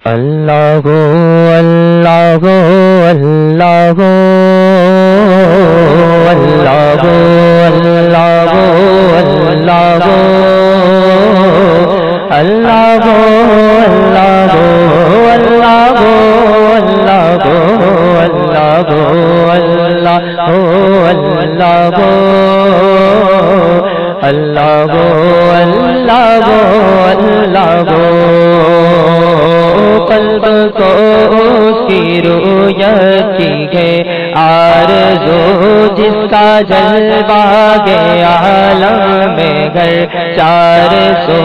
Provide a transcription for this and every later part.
اللہ گو اللہ گو اللہ گو اللہ گو اللہ گو اللہ گو اللہ گو اللہ گو اللہ گو اللہ گو اللہ گو اللہ گو اللہ گو اللہ گو اللہ گو قلب کو اس کی رویت کی ہے آرزو جس کا جلوہ گے عالم میں گھر چار سو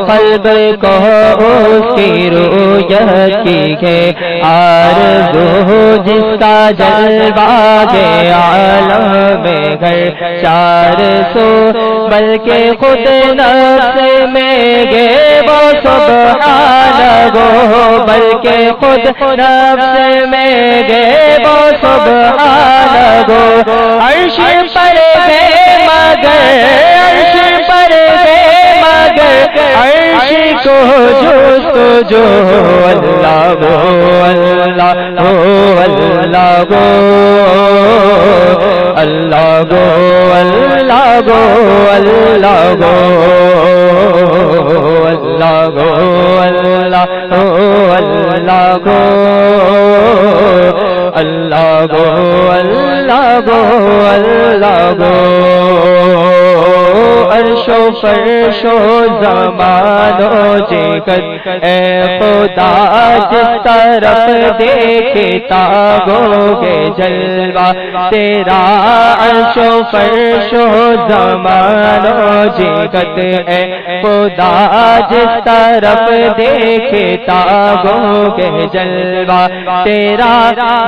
قلب کو اس کی رویت کی ہے آرزو جس کا جلوہ گے عالم میں گھر چار سو بلکہ خود نفس میں گے وہ سبحان گو بلکہ خود نفس میں گے وہ سبحان گو عرش پر گے مگر عرش پر گے مگر عرش کو جستجو اللہ گو اللہ گو اللہ گو اللہ گو اللہ گو اللہ گو اللہ گو اللہ اللہ گو اللہ گو اللہ گو اللہ گو عرش و فرش و زمان و جگت اے خدا جس طرف دیکھتا گے جلوہ تیرا عرش و فرش و زمان و جگت اے خدا جس طرف دیکھتا گے جلوہ تیرا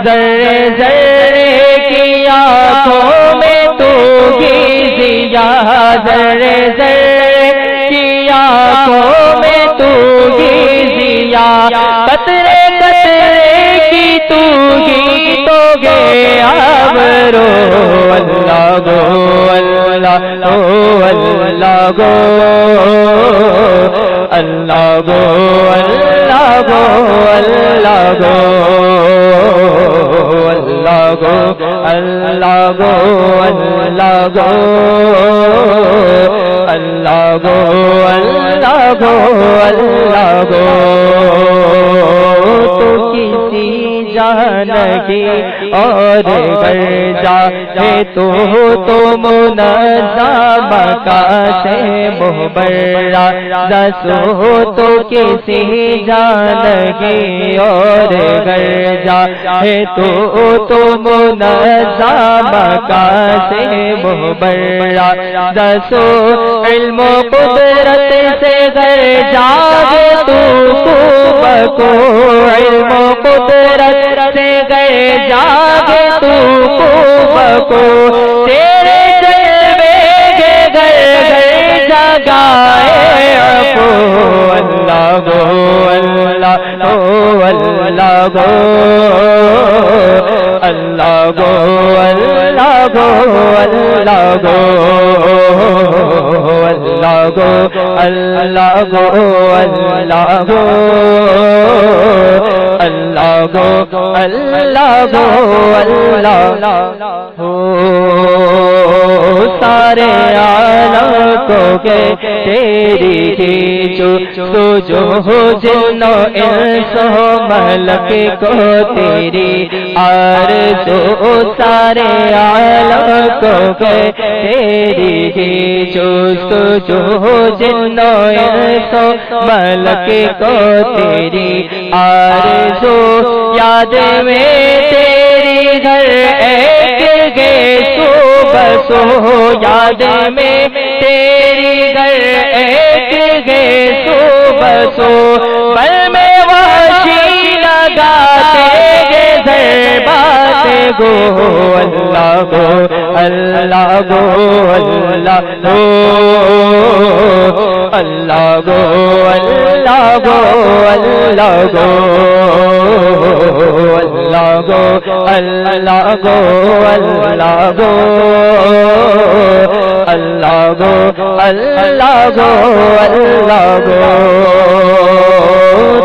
ذرے ذرے کی آنکھوں میں تو ہی ضیا ذرے ذرے کی آنکھوں میں تو ہی ضیا قطرے قطرے کی تو ہی تو گے آبرو اللہ گو اللہ گو اللہ گو اللہ گو اللہ گو اللہ گو اللہ گو اللہ گو اللہ گو اللہ گو اللہ گو اللہ گو تو کسی جانگی اور گر جائے تو منظم کا سے محبرہ دسو تو کسی جانگی اور گر جائے تو منظم کا سے محبرہ دسو علم و قدرت سے گر جائے تو کو علم و قدرت سے گئے جاگے تو کو تیرے جلوے کے گھر گھر جگائے اپو اللہ گو اللہ اللہ گو اللہ گو اللہ گو اللہ گو اللہ گو اللہ گو اللہ گو اللہ گو اللہ گو اللہ ہو سارے عالم کو کہ تیری کی جو جن و انس و ملک کو تیری آرزو سارے عالم کو کہ تیری کی جو جن و انس و ملک کو تیری آرزو یاد میں تیری گھر ایک گے صبح سو یاد میں تیری گھر ایک گے صبح سو پل میں وحشی لگاتے گے ذر بات گو اللہ گو اللہ گو اللہ گو اللہ گو اللہ گو اللہ گو اللہ گو اللہ گو اللہ گو اللہ گو اللہ گو اللہ گو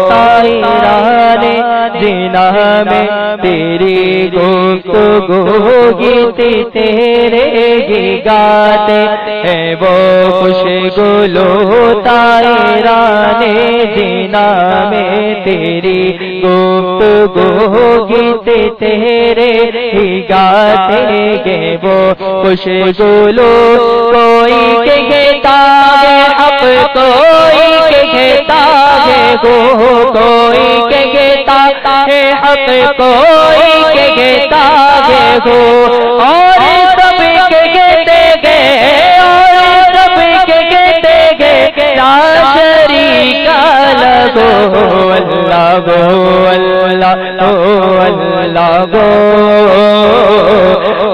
تائرہ تیری گفتگو گیت تیرے ہی گاتے ہیں وہ خوشگلو طائران جینا میں تیری گفتگو گیت تیرے ہی گاتے ہیں وہ خوشگلو کوئی کہتا ہے حق کوئی کہتا ہے وہ کوئی کہتا ہے حق کوئی کہتا ہے وہ اور سب کہتے گئے اور سب کہتے گئے لا شریک لہو اللہ گو اللہ گو اللہ گو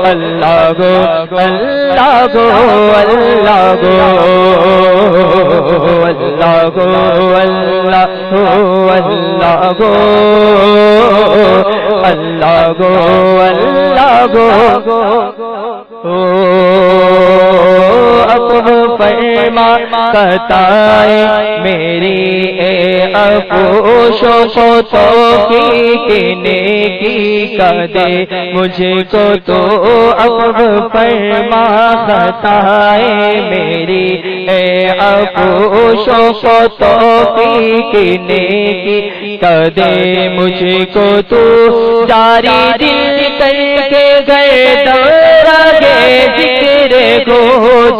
اللہ گو اللہ گو اللہ گو اللہ گو اللہ گو اللہ گو اللہ گو اب فرما قطائے میری اے افسوس و توفیق نیکی کا دے مجھے کو تو اب فرما قطائے میری اے افسوس و توفیق نیکی کا دے مجھے کو تو جاری دل کر کے گئے دورے ذکر کو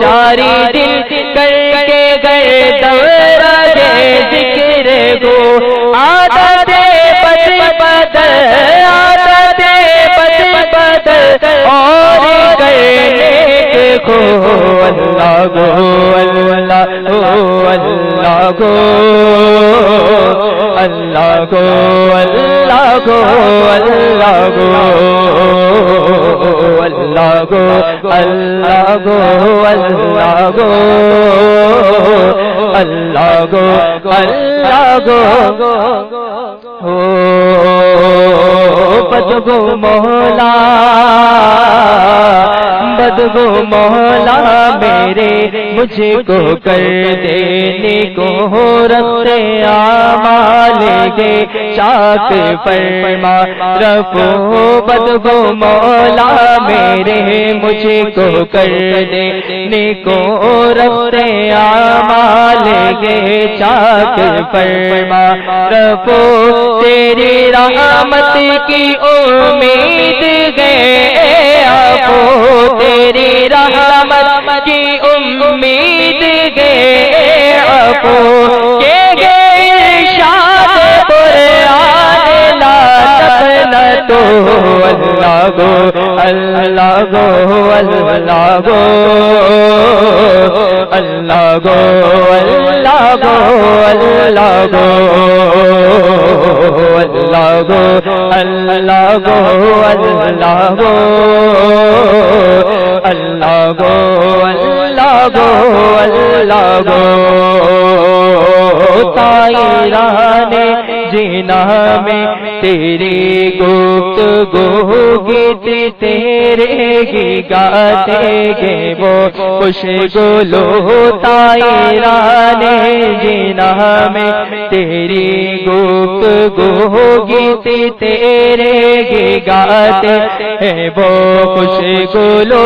جاری دل کر کے گئے دورے ذکر کو عادت بد بدل عادت بد بدل اور کرنے کو اللہ گو اللہ گو اللہ گو اللہ گو اللہ گو اللہ گو اللہ گو اللہ گو اللہ گو اللہ گو اللہ گو بدگو مولا بدگو مولا میرے مجھے کو کر دینے کو رفتے آمال گے چاک فرما رفو بدگو مولا میرے مجھے کو کر دینے کو رفتے آمال گے چاک فرما رفو تیری رحمت کی امید گئے ابو تیری رحمت کی امید گئے ابو کہ گئے ارشاد قرآن لا تفنا تو اللہ گو اللہ گو اللہ گو اللہ گو اللہ گو اللہ گو اللہ گو اللہ گو اللہ گو اللہ گو اللہ گو اللہ گو طائران جینا میں تیری گفتگو گیت تیرے ہی گاتے گے وہ خوشگلو طائران جینا میں تیری گفتگو گیت تیرے ہی گاتے ہیں وہ خوشگلو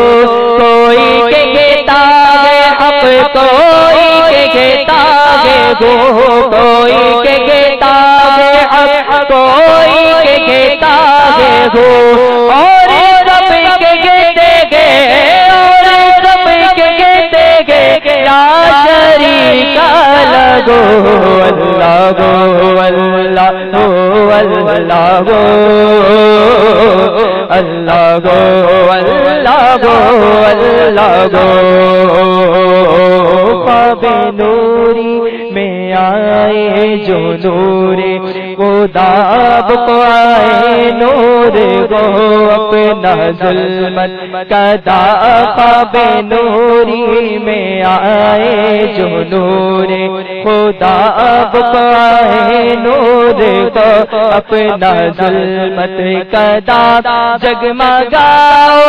کوئی کہتا ہے حق کوئی کہتا ہے وہ کوئی کہتا ہے حق کوئی کہتا ہے وہ اور سب کہتے گئے اور سب کہتے گئے لا شریک لہو اللہ گو اللہ گو اللہ گو اللہ گو اللہ گو اللہ گو خواب نوری میں آئے جو نور خدا کو آئے نور کو اپنا ظلمت کدا خواب نوری میں آئے جو نور خدا کو آئے نور کو اپنا ظلمت کدا جگمگاؤ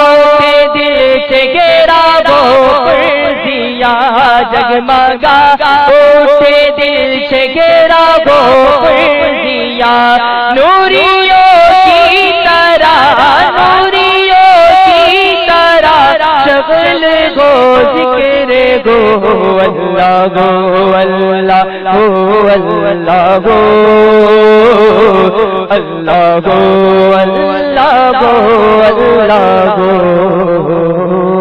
دل سے گھیرا وہ دیا جگمگا اٹھے دل سے گھیرا وہ دیا نوریوں کی گو اللہ گو اللہ گو اللہ گو اللہ گو اللہ گو اللہ گو